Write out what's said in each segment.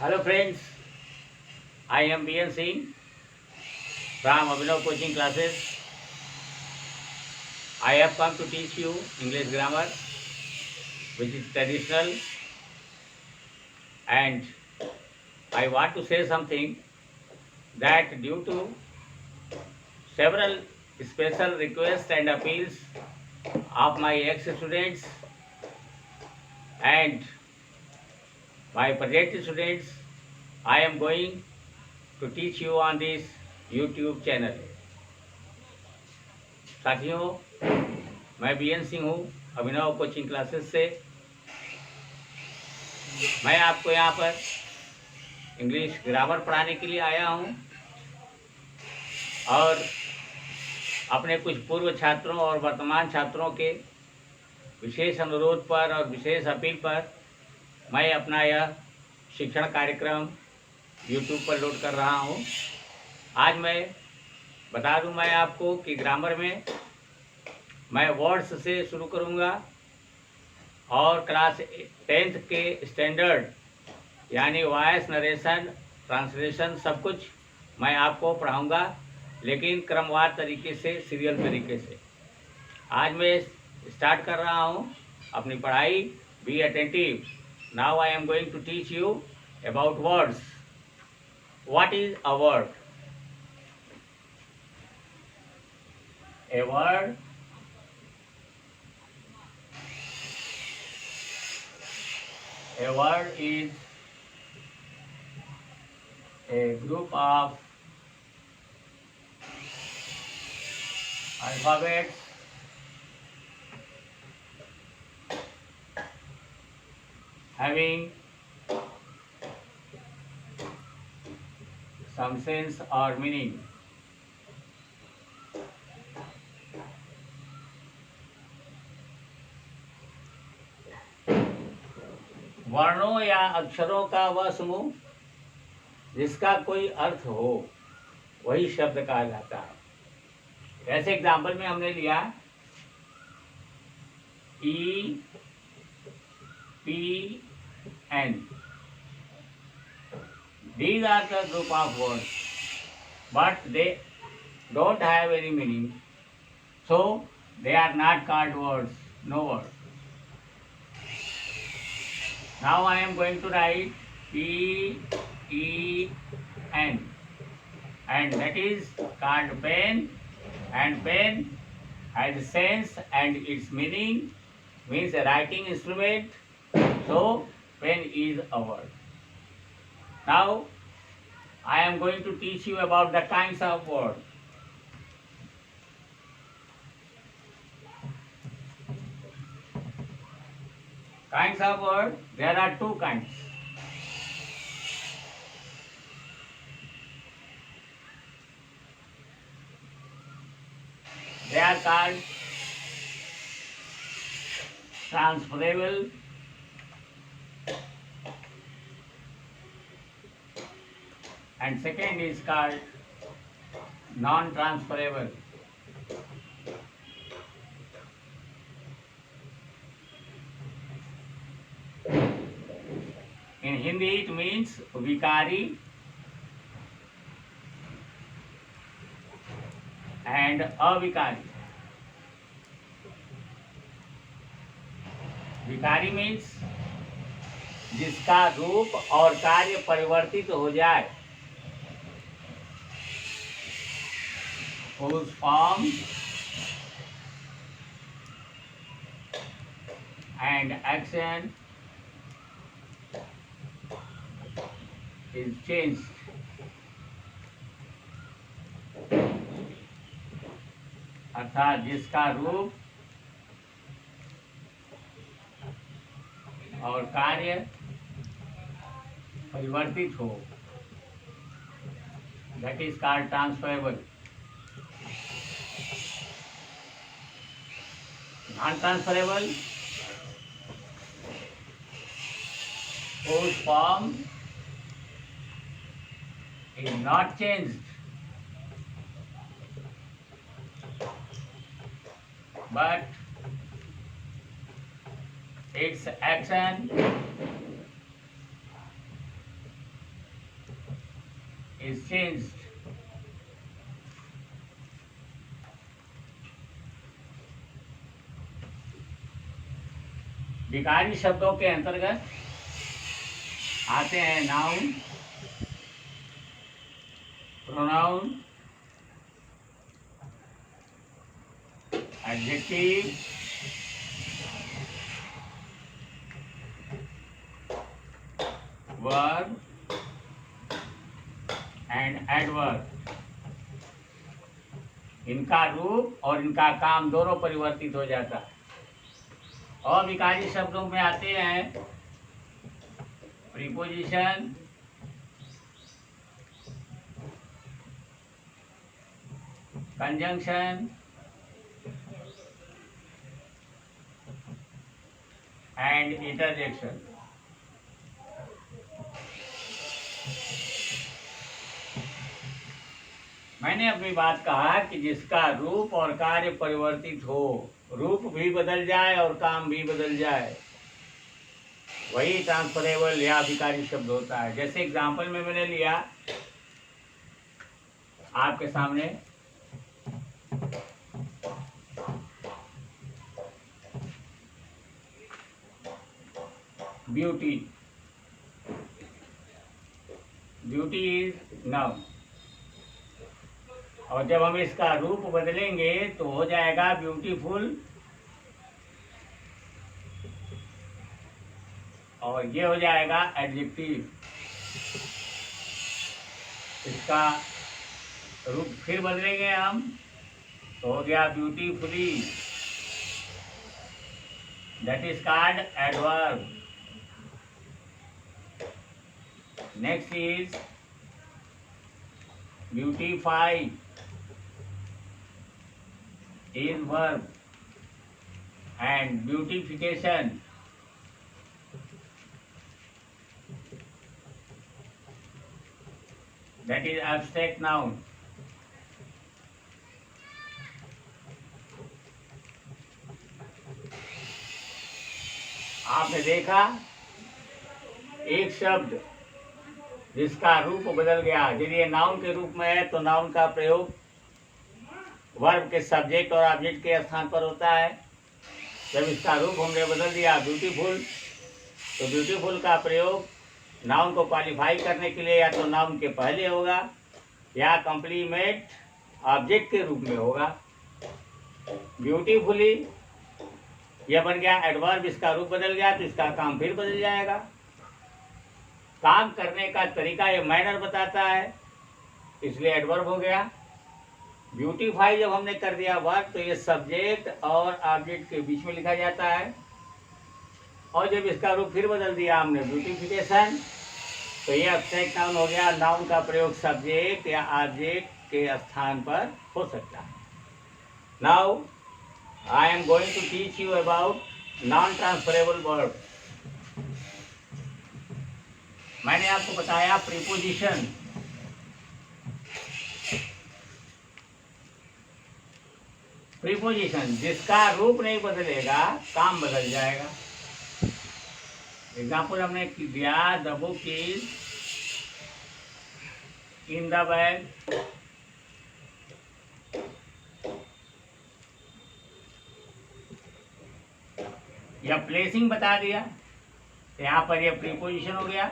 Hello friends, I am BN Singh from Abhinav Coaching Classes. I have come to teach you English grammar, which is traditional, and I want to say something that due to several special requests and appeals of my ex-students and my present students, I am going to teach you on this YouTube channel. साथियों, मैं BN Singh हूँ अभिनव coaching classes से। मैं आपको यहाँ पर English grammar पढ़ाने के लिए आया हूँ और अपने कुछ पूर्व छात्रों और वर्तमान छात्रों के विशेष अनुरोध पर और विशेष अपील पर मैं अपना यह शिक्षण कार्यक्रम YouTube पर लोड कर रहा हूँ। आज मैं बता दूँ मैं आपको कि ग्रामर में मैं वर्ड्स से शुरू करूँगा और क्लास 10th के स्टैंडर्ड यानी वॉइस नरेशन ट्रांसलेशन सब कुछ मैं आपको पढ़ाऊँगा, लेकिन क्रमवार तरीके से, सीरियल तरीके से। आज मैं स्टार्ट कर रहा हूँ अपनी पढ़ाई। Be attentive. Now I am going to teach you about words. What is a word? A word is a group of alphabets having some sense or meaning. वर्णों या अक्षरों का वह समूह जिसका कोई अर्थ हो वही शब्द कहा जाता है। ऐसे एग्जाम्पल में हमने लिया E P N. These are the group of words, but they don't have any meaning, so they are not called words. No word. Now I am going to write P E N, and that is called pen, and pen has sense and its meaning, means a writing instrument, so pen is a word. Now I am going to teach you about the kinds of words. Kinds of words, there are two kinds. They are called transferable and second is called non-transferable. In Hindi it means vikari and avikari. विकारी means जिसका रूप और कार्य परिवर्तित हो जाए, whose form and action is changed. अर्थात जिसका रूप और कार्य परिवर्तित हो, that is called transferable. Non-transferable, whose form is not changed but its action is changed. विकारी शब्दों के अंतर्गत आते हैं noun, pronoun, adjective, verb and adverb. इनका रूप और इनका काम दोनों परिवर्तित हो जाता है। और विकारी शब्दों में आते हैं प्रीपोजिशन, कंजंक्शन एंड इंटरजेक्शन। मैंने अपनी बात कहा कि जिसका रूप और कार्य परिवर्तित हो, रूप भी बदल जाए और काम भी बदल जाए, वही ट्रांसफरेबल या विकारी शब्द होता है। जैसे एग्जांपल में मैंने लिया आपके सामने ब्यूटी। ब्यूटी इज नाउन, और जब हम इसका रूप बदलेंगे तो हो जाएगा ब्यूटीफुल, और ये हो जाएगा एडजेक्टिव। इसका रूप फिर बदलेंगे हम तो हो गया beautifully, that is called adverb. Next is beautify is verb, and beautification that is abstract noun. आपने देखा एक शब्द जिसका रूप बदल गया, यदि ये नाउन के रूप में है तो नाउन का प्रयोग वर्ब के सब्जेक्ट और ऑब्जेक्ट के स्थान पर होता है। जब इसका रूप हमने बदल दिया ब्यूटीफुल, तो ब्यूटीफुल का प्रयोग नाउन को क्वालिफाई करने के लिए या तो नाउन के पहले होगा या कम्प्लीमेंट ऑब्जेक्ट के रूप में होगा। ब्यूटीफुली यह बन गया एडवर्ब, इसका रूप बदल गया तो इसका काम फिर बदल जाएगा। काम करने का तरीका ये मैनर बताता है, इसलिए एडवर्ब हो गया। ब्यूटीफाई जब हमने कर दिया वर्ब तो ये सब्जेक्ट और ऑब्जेक्ट के बीच में लिखा जाता है, और जब इसका रूप फिर बदल दिया हमने ब्यूटिफिकेशन, तो ये एब्स्ट्रैक्ट नाउन हो गया। नाउन का प्रयोग सब्जेक्ट या ऑब्जेक्ट के स्थान पर हो सकता है। Now I am going to teach you about non transferable verb. मैंने आपको बताया प्रीपोजिशन, प्रीपोजिशन जिसका रूप नहीं बदलेगा काम बदल जाएगा। एग्जाम्पल हमने दिया the book is in the bag. या प्लेसिंग बता दिया, तो यहाँ पर यह प्रीपोजिशन हो गया।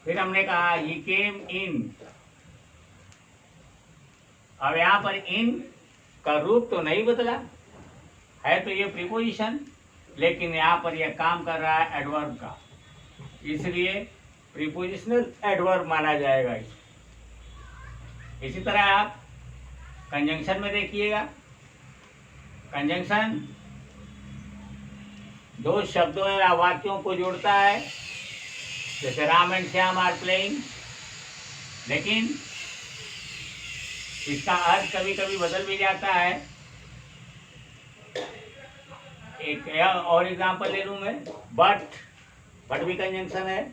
फिर हमने कहा ही केम इन, अब यहाँ पर इन का रूप तो नहीं बदला है, तो ये प्रीपोजिशन, लेकिन यहाँ पर यह काम कर रहा है एडवर्ब का, इसलिए प्रीपोजिशनल एडवर्ब माना जाएगा इसे। इसी तरह आप कंजंक्शन में देखिएगा, कंजंक्शन दो शब्दों या वाक्यों को जोड़ता है, जैसे Ram and Shyam are playing, लेकिन इसका अर्थ कभी कभी बदल भी जाता है। एक और एग्जांपल ले लूँ मैं, बट भी कंजंक्शन है।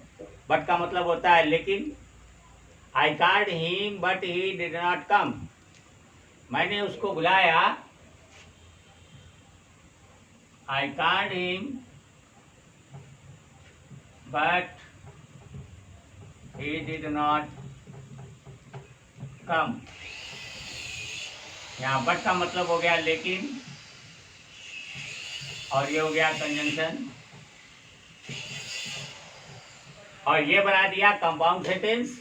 बट का मतलब होता है लेकिन। I called him but he did not come, मैंने उसको बुलाया। I called him but he did not कम। यहाँ बट का मतलब हो गया लेकिन, और ये हो गया कंजंक्शन, और ये बना दिया कंपाउंड सेंटेंस।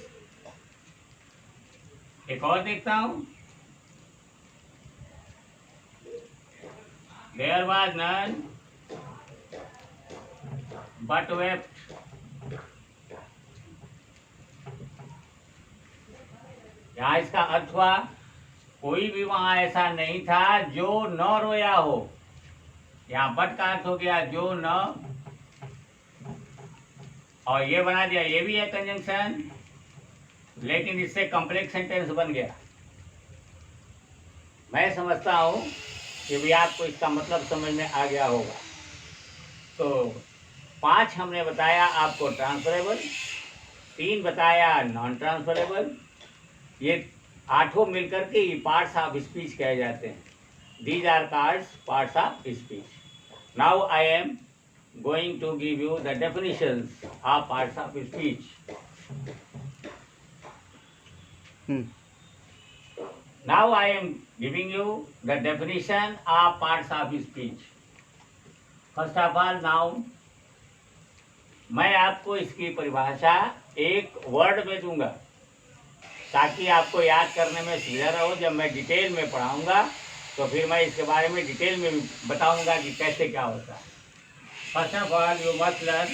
एक और देखता हूं, there was none but wept. यहाँ इसका अर्थ हुआ कोई भी वहां ऐसा नहीं था जो न रोया हो। यहाँ बट का अर्थ हो गया जो न, और ये बना दिया, ये भी है कंजंक्शन, लेकिन इससे कॉम्प्लेक्स सेंटेंस बन गया। मैं समझता हूं कि भी आपको इसका मतलब समझ में आ गया होगा। तो 5 हमने बताया आपको ट्रांसफरेबल, 3 बताया नॉन ट्रांसफरेबल। ये 8 मिलकर के ये पार्ट्स ऑफ स्पीच कहे जाते हैं। These are parts of speech. Now I am going to give you the definitions of parts of speech. Now I am giving you the definition of parts of speech. First of all, now मैं आपको इसकी परिभाषा एक word में दूंगा ताकि आपको याद करने में सुविधा रहो। जब मैं डिटेल में पढ़ाऊंगा तो फिर मैं इसके बारे में डिटेल में बताऊंगा कि कैसे क्या होता है। First of all, you must learn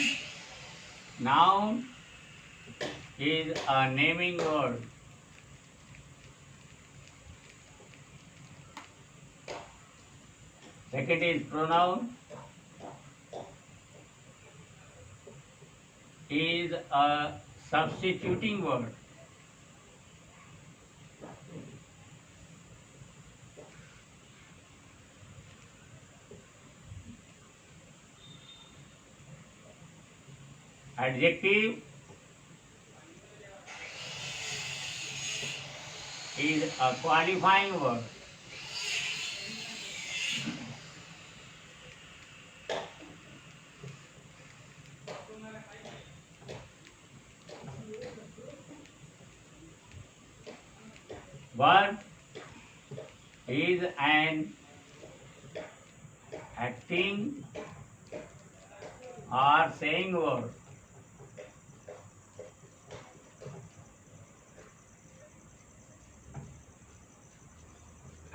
noun is a naming word. Second is pronoun is a substituting word. Adjective is a qualifying word. Verb is an acting or saying word.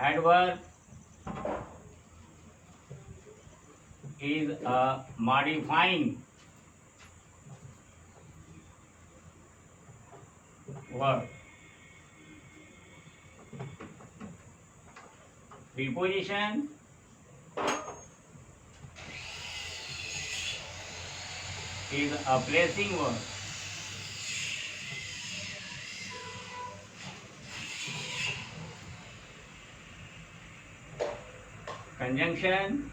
Adverb is a modifying word. Preposition is a placing word. Conjunction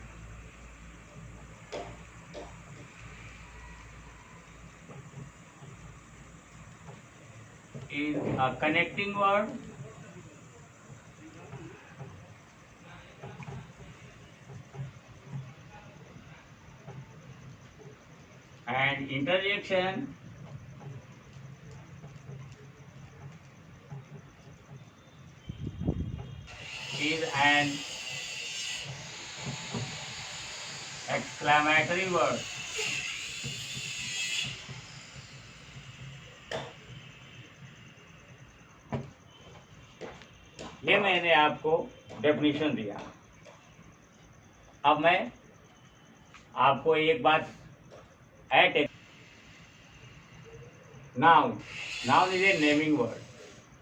is a connecting word. And interjection is an exclamatory word. ये मैंने आपको definition दिया। अब मैं आपको एक बात add, noun is a naming word.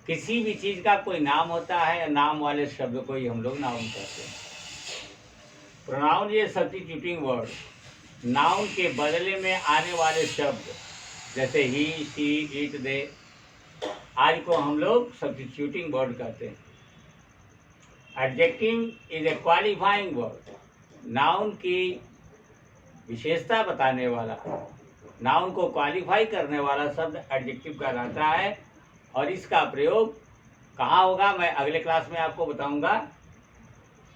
किसी भी चीज का कोई नाम होता है, नाम वाले शब्द को ही हम लोग नाउन कहते हैं। प्रोनाउन ये सब्स्टिट्यूटिंग वर्ड, नाउन के बदले में आने वाले शब्द जैसे ही, शी, इट, दे आज को हम लोग सब्स्टिट्यूटिंग वर्ड कहते हैं। Adjective is a qualifying word, noun की विशेषता बताने वाला, नाउन को क्वालिफाई करने वाला शब्द एडजेक्टिव कहलाता है। और इसका प्रयोग कहाँ होगा मैं अगले क्लास में आपको बताऊंगा।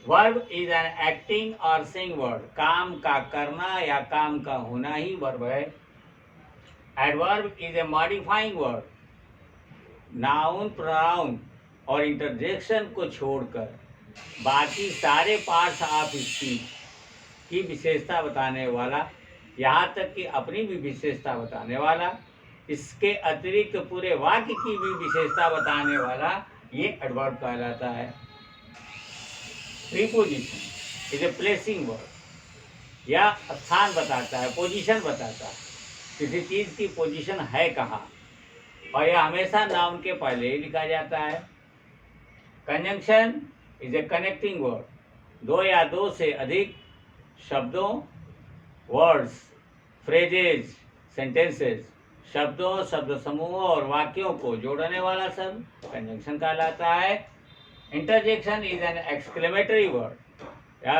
वर्ब इज एन एक्टिंग और सेइंग वर्ड, काम का करना या काम का होना ही वर्ब है। Adverb is a modifying word, noun, pronoun और इंटरजेक्शन को छोड़कर बाकी सारे पार्ट्स ऑफ स्पीच की विशेषता बताने वाला, यहाँ तक कि अपनी भी विशेषता बताने वाला, इसके अतिरिक्त पूरे वाक्य की भी विशेषता बताने वाला ये एडवर्ब कहलाता है। Preposition is a placing word, या स्थान बताता है, पोजीशन बताता है, किसी चीज़ की पोजीशन है कहाँ, और यह हमेशा नाउन के पहले ही लिखा जाता है। Conjunction is a connecting word, दो या दो से अधिक शब्दों, वर्ड्स, फ्रेजेज, सेंटेंसेस, शब्दों, शब्द समूहों और वाक्यों को जोड़ने वाला शब्द कंजंक्शन कहलाता है। Interjection is an exclamatory word, यह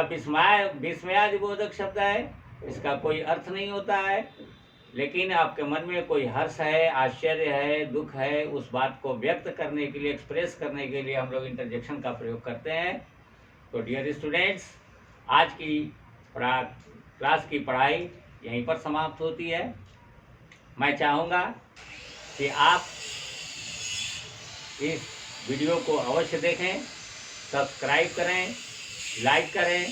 विस्मयादिबोधक शब्द है, इसका कोई अर्थ नहीं होता है, लेकिन आपके मन में कोई हर्ष है, आश्चर्य है, दुख है, उस बात को व्यक्त करने के लिए, एक्सप्रेस करने के लिए हम लोग इंटरजेक्शन का प्रयोग करते हैं। तो डियर स्टूडेंट्स, आज की क्लास की पढ़ाई यहीं पर समाप्त होती है। मैं चाहूँगा कि आप इस वीडियो को अवश्य देखें, सब्सक्राइब करें, लाइक करें,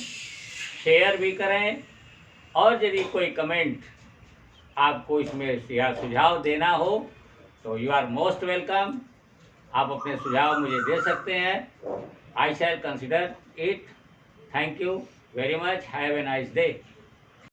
शेयर भी करें, और यदि कोई कमेंट आपको इसमें या सुझाव देना हो तो यू आर मोस्ट वेलकम। आप अपने सुझाव मुझे दे सकते हैं। I shall consider it. Thank you very much. Have a nice day.